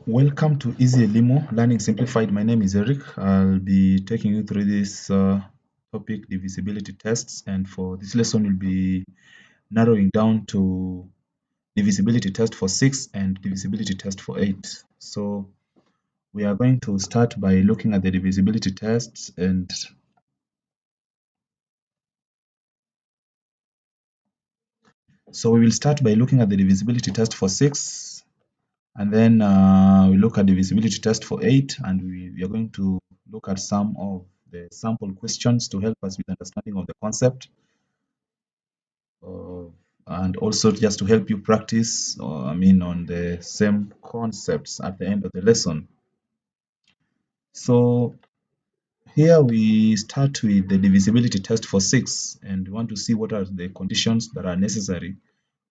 Welcome to Easy Elimo Learning Simplified. My name is Eric. I'll be taking you through this topic, divisibility tests, and for this lesson, we'll be narrowing down to divisibility test for 6 and divisibility test for 8. So we are going to start by looking at the divisibility tests, and so we will start by looking at the divisibility test for 6, and then we look at divisibility test for 8, and we are going to look at some of the sample questions to help us with understanding of the concept, and also just to help you practice, on the same concepts at the end of the lesson. So here we start with the divisibility test for 6, and we want to see what are the conditions that are necessary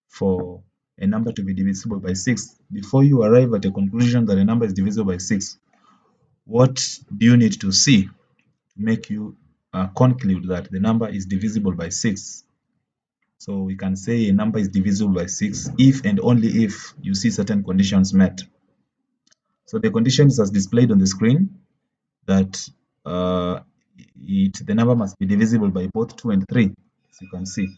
for a number to be divisible by 6. Before you arrive at a conclusion that a number is divisible by 6, what do you need to see to make you conclude that the number is divisible by 6? So we can say a number is divisible by 6 if and only if you see certain conditions met. So the condition is as displayed on the screen, that the number must be divisible by both 2 and 3, as you can see.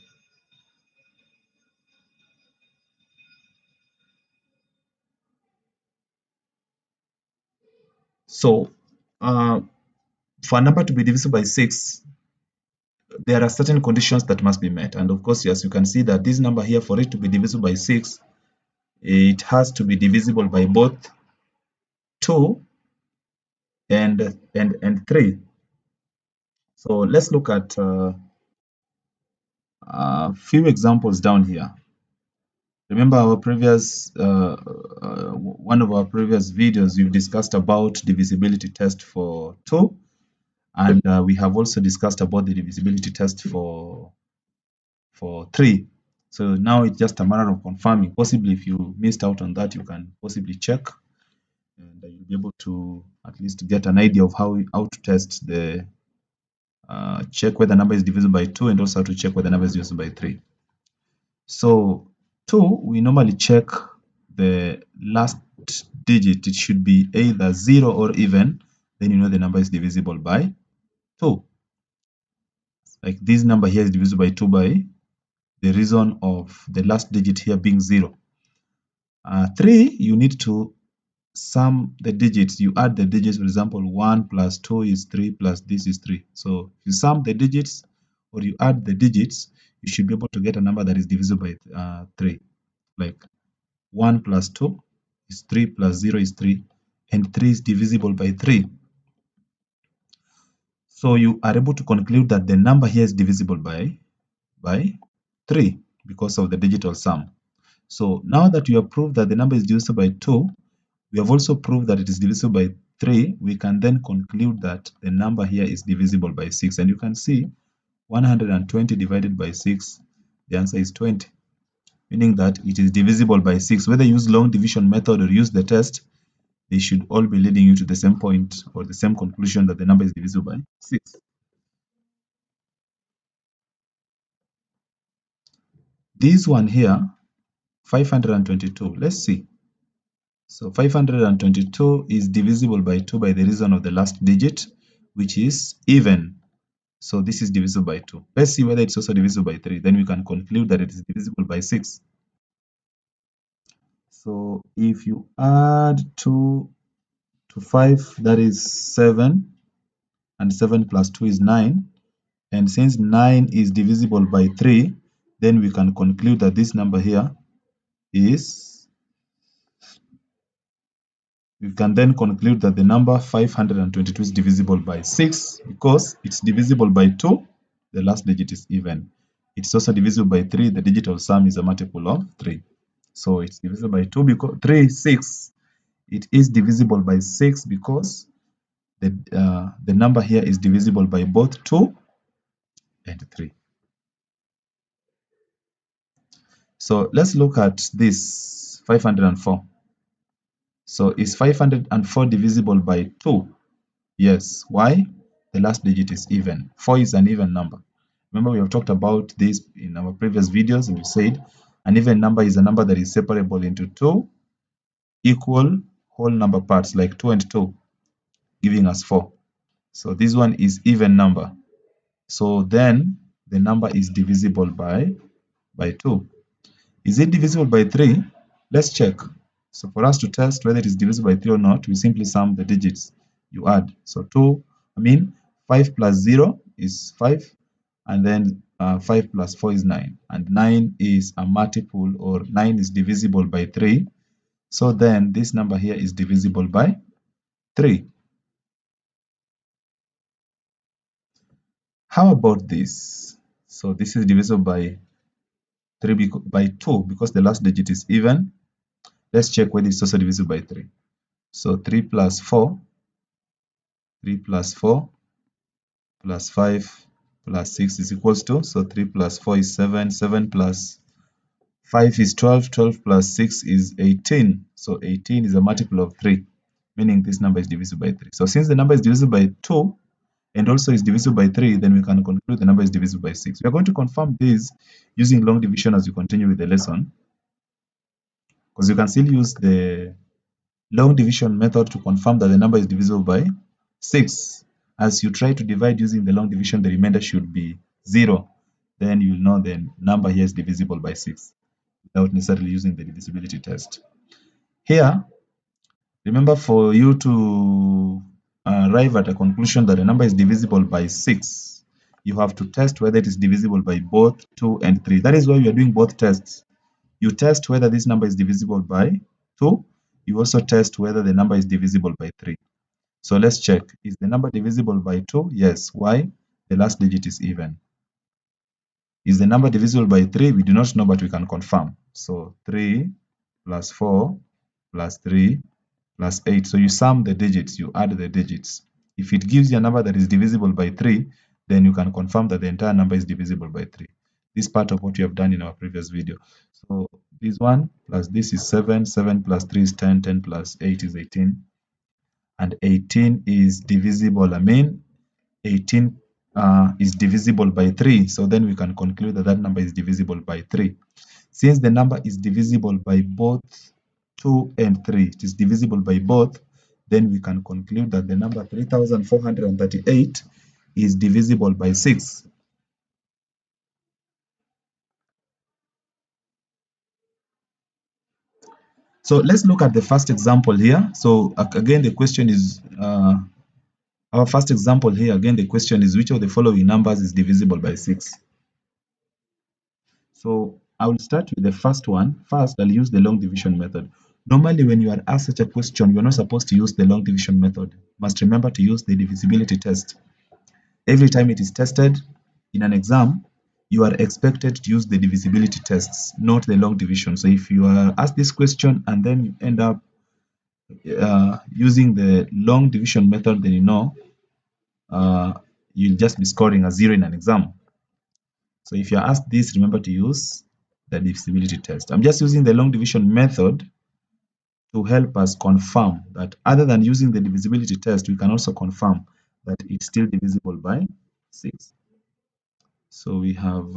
So for a number to be divisible by 6, there are certain conditions that must be met. And of course, as you can see that this number here, for it to be divisible by 6, it has to be divisible by both 2 and 3. So let's look at a few examples down here. Remember our previous one of our previous videos, we've discussed about divisibility test for 2, and we have also discussed about the divisibility test for 3. So now it's just a matter of confirming. Possibly if you missed out on that, you can possibly check, and you'll be able to at least get an idea of how to test the check whether number is divisible by 2, and also how to check whether number is divisible by 3. So 2, we normally check the last digit. It should be either 0 or even, then you know the number is divisible by 2. Like this number here is divisible by 2 by the reason of the last digit here being 0. 3, you need to sum the digits. You add the digits. For example, 1 plus 2 is 3 plus this is 3. So if you sum the digits or you add the digits, you should be able to get a number that is divisible by 3. Like 1 plus 2 is 3 plus 0 is 3, and 3 is divisible by 3. So you are able to conclude that the number here is divisible by 3 because of the digital sum. So now that you have proved that the number is divisible by 2, we have also proved that it is divisible by 3. We can then conclude that the number here is divisible by 6. And you can see 120 divided by 6, the answer is 20, meaning that it is divisible by 6. Whether you use long division method or use the test, they should all be leading you to the same point or the same conclusion that the number is divisible by 6. This one here, 522, let's see. So 522 is divisible by 2 by the reason of the last digit, which is even. So this is divisible by 2. Let's see whether it's also divisible by 3. Then we can conclude that it is divisible by 6. So if you add 2 to 5, that is 7, and 7 plus 2 is 9. And since 9 is divisible by 3, then we can conclude that this number here is, we can then conclude that the number 522 is divisible by 6 because it's divisible by 2, the last digit is even. It's also divisible by 3, the digital sum is a multiple of 3. So it's divisible by 2 because 3 is 6. It is divisible by 6 because the number here is divisible by both 2 and 3. So let's look at this 504. So is 504 divisible by 2? Yes. Why? The last digit is even. 4 is an even number. Remember, we have talked about this in our previous videos, and we said an even number is a number that is separable into 2 equal whole number parts like 2 and 2, giving us 4. So this one is even number. So then the number is divisible by 2. Is it divisible by 3? Let's check. So for us to test whether it is divisible by 3 or not, we simply sum the digits. You add. So 5 plus 0 is 5, and then 5 plus 4 is 9. And 9 is a multiple, or 9 is divisible by 3. So then this number here is divisible by 3. How about this? So this is divisible by 2 because the last digit is even. Let's check whether it's also divisible by 3. So 3 plus 4 plus 5 plus 6 is equals to, so 3 plus 4 is 7, 7 plus 5 is 12, 12 plus 6 is 18. So 18 is a multiple of 3, meaning this number is divisible by 3. So since the number is divisible by 2 and also is divisible by 3, then we can conclude the number is divisible by 6. We are going to confirm this using long division as we continue with the lesson, because you can still use the long division method to confirm that the number is divisible by 6. As you try to divide using the long division, the remainder should be 0. Then you'll know the number here is divisible by 6 without necessarily using the divisibility test. Here, remember, for you to arrive at a conclusion that a number is divisible by 6, you have to test whether it is divisible by both 2 and 3. That is why we are doing both tests. You test whether this number is divisible by 2. You also test whether the number is divisible by 3. So let's check. Is the number divisible by 2? Yes. Why? The last digit is even. Is the number divisible by 3? We do not know, but we can confirm. So 3 plus 4 plus 3 plus 8. So you sum the digits, you add the digits. If it gives you a number that is divisible by 3, then you can confirm that the entire number is divisible by 3. This is part of what we have done in our previous video. So this one plus this is 7, 7 plus 3 is 10, 10 plus 8 is 18. And 18 is divisible, 18 is divisible by 3. So then we can conclude that that number is divisible by 3. Since the number is divisible by both 2 and 3, it is divisible by both, then we can conclude that the number 3438 is divisible by 6. So let's look at the first example here. So again, the question is, our first example here, again, the question is, which of the following numbers is divisible by 6? So I will start with the first one. First, I'll use the long division method. Normally, when you are asked such a question, you're not supposed to use the long division method. You must remember to use the divisibility test. Every time it is tested in an exam, you are expected to use the divisibility tests, not the long division. So if you are asked this question and then you end up using the long division method, then you know you'll just be scoring a 0 in an exam. So if you're asked this, remember to use the divisibility test. I'm just using the long division method to help us confirm that other than using the divisibility test, we can also confirm that it's still divisible by 6. So we have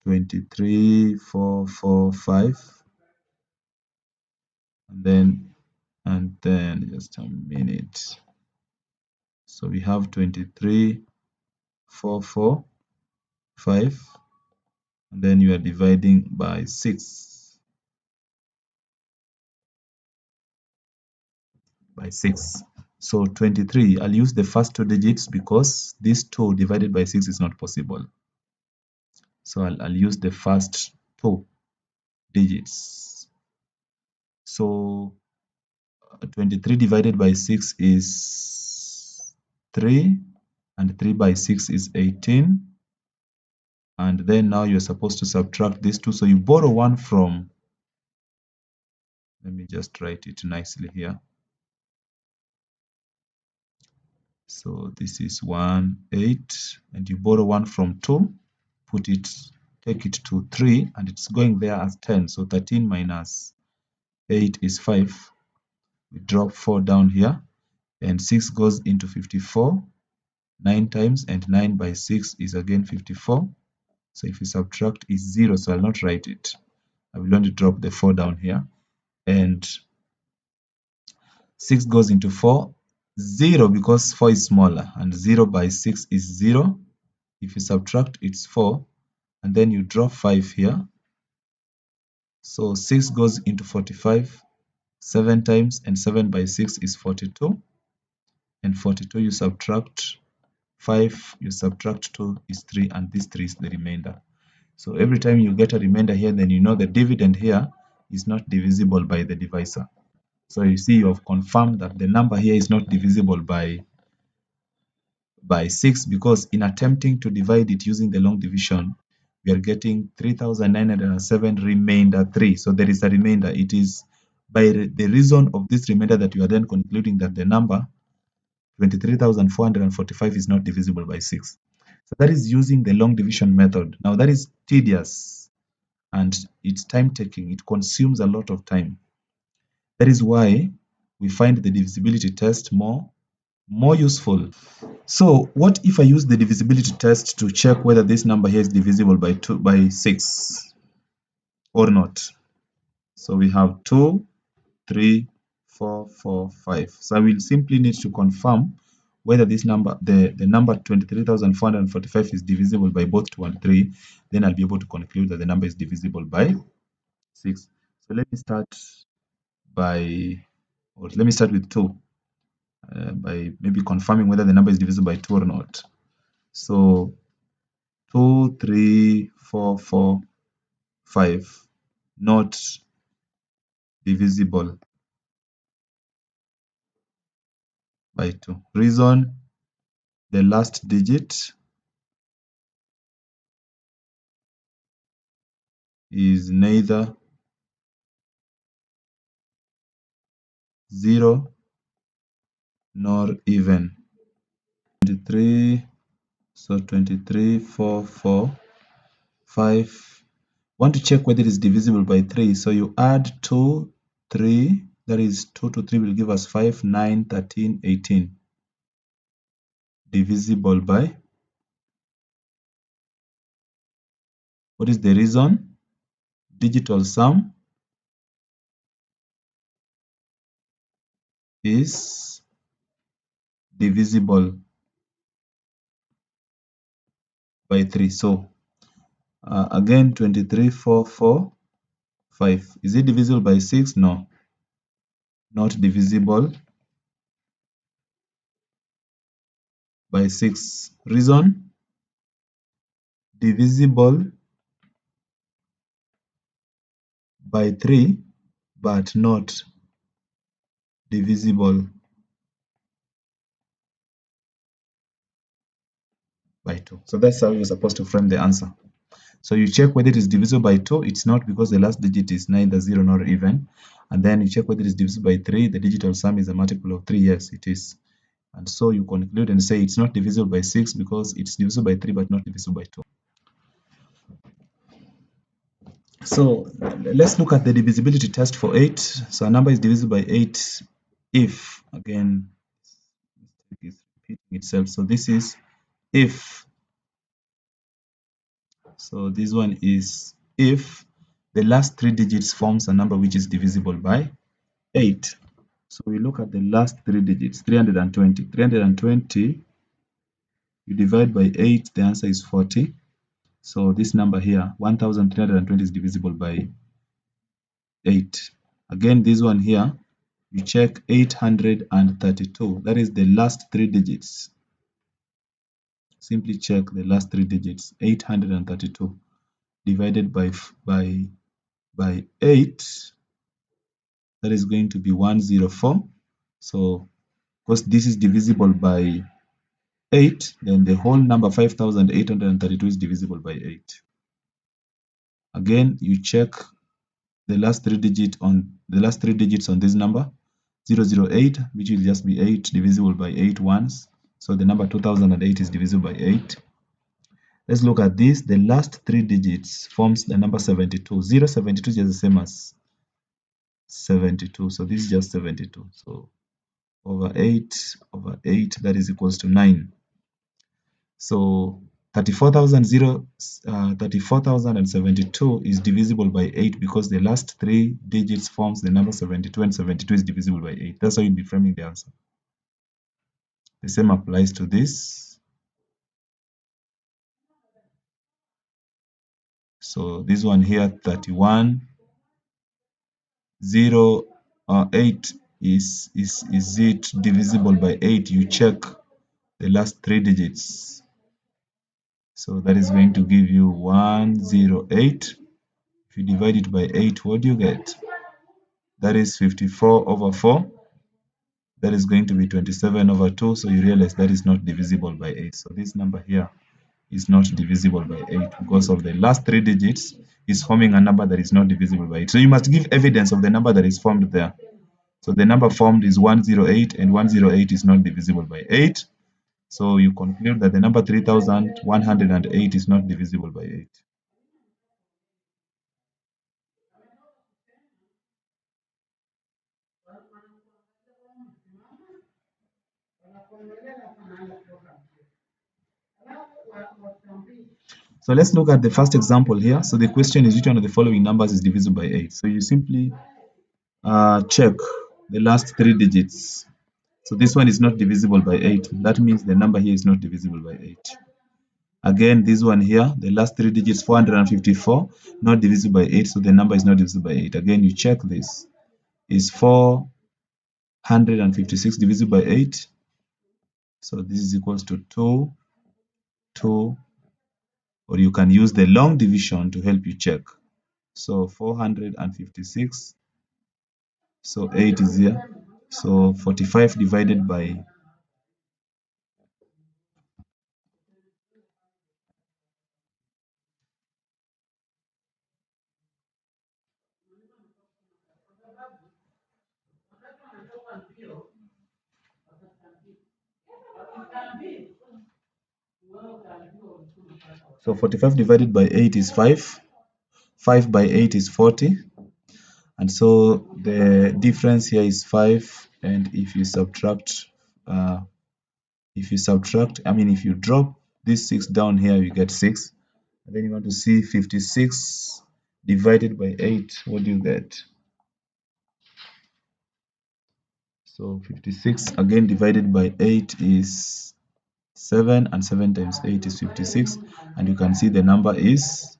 23, 4, 4, 5, and then just a minute. So we have 23, 4, 4, 5, and then you are dividing by 6. By 6. So 23, I'll use the first 2 digits because this 2 divided by 6 is not possible. So I'll use the first 2 digits. So 23 divided by 6 is 3, and 3 by 6 is 18. And then now you're supposed to subtract these 2. So you borrow 1 from, let me just write it nicely here. So this is 1, 8, and you borrow 1 from 2, take it to 3, and it's going there as 10. So 13 minus 8 is 5. We drop 4 down here, and 6 goes into 54 9 times, and 9 by 6 is again 54. So if you subtract, is 0, so I'll not write it. I will only drop the 4 down here. and 6 goes into 4. 0, because 4 is smaller, and 0 by 6 is 0. If you subtract, it's 4, and then you drop 5 here. So 6 goes into 45 7 times, and 7 by 6 is 42. And 42, you subtract 5, you subtract 2 is 3, and this 3 is the remainder. So every time you get a remainder here, then you know the dividend here is not divisible by the divisor. So you see, you have confirmed that the number here is not divisible by 6, because in attempting to divide it using the long division, we are getting 3,907 remainder 3. So there is a remainder. It is by the reason of this remainder that you are then concluding that the number 23,445 is not divisible by 6. So that is using the long division method. Now that is tedious and it's time taking. It consumes a lot of time. That is why we find the divisibility test more useful. So what if I use the divisibility test to check whether this number here is divisible by 6 or not? So we have 2, 3, 4, 4, 5. So I will simply need to confirm whether this number, the number 23,445 is divisible by both 2 and 3. Then I'll be able to conclude that the number is divisible by 6. So let me start with 2. By maybe confirming whether the number is divisible by 2 or not. So 2, 3, 4, 4, 5, not divisible by 2. Reason, the last digit is neither 0 nor even. 23, so 23, 4, 4, 5. Want to check whether it is divisible by 3. So you add 2, 3, that is 2 to 3 will give us 5, 9, 13, 18. Divisible by, what is the reason? Digital sum is divisible by 3. So again, 23, 4, 4, 5. Is it divisible by 6? No, not divisible by 6. Reason, divisible by 3, but not divisible by 2. So that's how you're supposed to frame the answer. So you check whether it is divisible by 2. It's not, because the last digit is neither 0 nor even. And then you check whether it is divisible by 3. The digital sum is a multiple of 3. Yes, it is. And so you conclude and say it's not divisible by 6 because it's divisible by 3 but not divisible by 2. So let's look at the divisibility test for 8. So a number is divisible by 8 if, again, it's repeating itself. So this is if. So this one is if the last 3 digits forms a number which is divisible by 8. So we look at the last 3 digits, 320. 320, you divide by 8, the answer is 40. So this number here, 1320, is divisible by 8. Again, this one here, you check 832. That is the last 3 digits. Simply check the last 3 digits. 832 divided by 8. That is going to be 104. So, because this is divisible by 8, then the whole number 5832 is divisible by 8. Again, you check the last 3 digits on this number, 008, which will just be 8 divisible by 8 once. So the number 2008 is divisible by 8. Let's look at this. The last 3 digits forms the number 72. 072 is just the same as 72. So this is just 72. So over 8, that is equals to 9. So 34,072 is divisible by 8 because the last three digits forms the number 72, and 72 is divisible by 8. That's how you'll be framing the answer. The same applies to this. So this one here, 31,008 is it divisible by 8? You check the last three digits. So that is going to give you 108. If you divide it by 8, what do you get? That is 54 over 4. That is going to be 27 over 2. So you realize that is not divisible by 8. So this number here is not divisible by 8 because of the last three digits is forming a number that is not divisible by 8. So you must give evidence of the number that is formed there. So the number formed is 108, and 108 is not divisible by 8. So you conclude that the number 3108 is not divisible by 8. So let's look at the first example here. So the question is, which one of the following numbers is divisible by 8? So you simply check the last three digits. So this one is not divisible by 8. That means the number here is not divisible by 8. Again, this one here, the last three digits, 454, not divisible by 8, so the number is not divisible by 8. Again, you check this. Is 456 divisible by 8? So this is equals to 2, 2, or you can use the long division to help you check. So 456, so 8 is here. So 45 divided by 45 divided by 8 is 5. 5 by 8 is 40. And so the difference here is 5. And if you subtract, if you drop this 6 down here, you get 6. And then you want to see 56 divided by 8. What do you get? So 56 again divided by 8 is 7, and 7 times 8 is 56. And you can see the number is,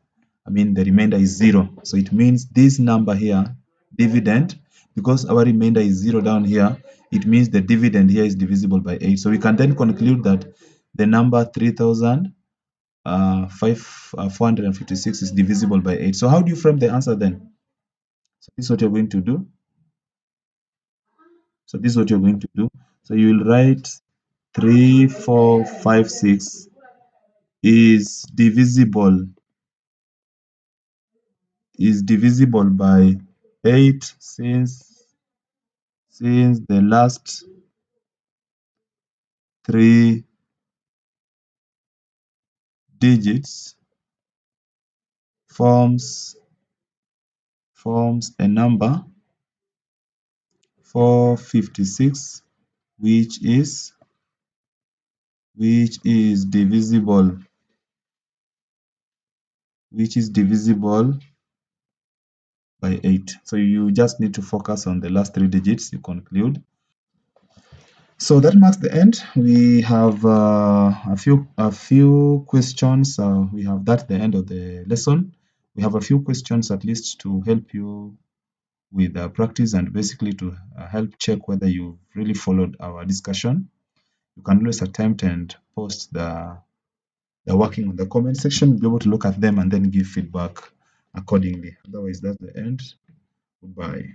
the remainder is 0. So it means this number here, dividend, because our remainder is 0 down here, it means the dividend here is divisible by 8. So we can then conclude that the number 3,456 is divisible by 8. So how do you frame the answer then? So this is what you're going to do. So you will write 3456 is divisible by 8 since the last three digits forms a number 456 which is divisible by 8. So you just need to focus on the last three digits, you conclude. So that marks the end. We have a few questions. We have that the end of the lesson. We have a few questions at least to help you with practice and basically to help check whether you've really followed our discussion. You can always attempt and post the working on the comment section. Be able to look at them and then give feedback accordingly. Otherwise, that's the end. Goodbye.